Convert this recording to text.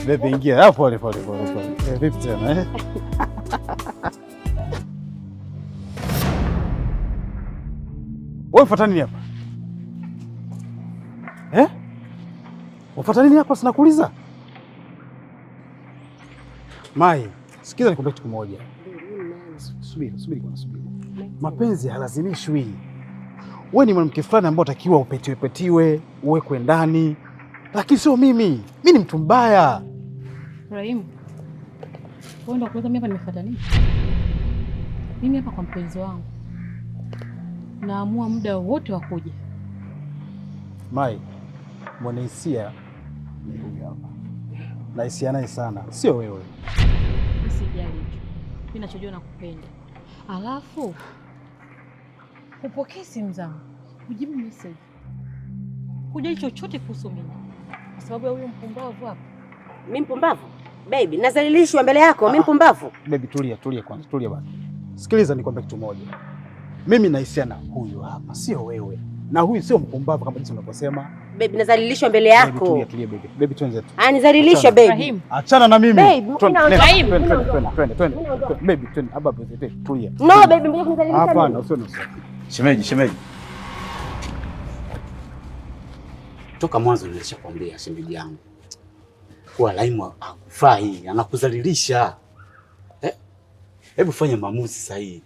Baby ingia. Pole. Vipi tena Wewe ufuata nini hapa? Ufuata nini hapa sinakuuliza? Mai, sikiza nikwambie kitu kimoja. Subiri. Mapenzi halazimishwi. Wewe ni mwanamke fulani ambaye unatakiwa upetiwe, uwekwe ndani. Lakini sio mimi. Mimi ni mtu mbaya. Rahim. Wewe ndio kuuliza mimi hapa nimefuata nini? Mimi hapa kwa mpenzi wangu. Naamua muda wote wa kuja. Mai, mwana hisia ni huyu hapa. Na hisia naye sana, sio wewe. Usijali tu. Mimi ninachojua nakupenda. Alafu upokee simu zangu. Ujibu message. Hujali chochote kuhusu mimi. Kwa sababu ya huyo mpumbavu hapa. Mimi mpumbavu? Baby, nazalilishwa mbele yako, mimi mpumbavu? Baby tulia kwanza, tulia bana. Sikiliza nikwambie kitu moja. Mimi nahisia na huyu hapa, sio wewe. Na huyu sio mpumbavu kama jinsi unavyosema. Baby, nazalilishwa mbele yako. Baby tulia baby. Baby tuanze tu. Nizalilisha baby. Achana na mimi. Baby, twende. Baby, twende. Aba baby, tulia. No baby, mbona kunizalilisha? Hapana, usio. Shemeji. Toka mwanzo nilishakwambia shemeji yangu. Kwa Laimu hakufai, anakudhalilisha. Hebu fanya maamuzi sahihi.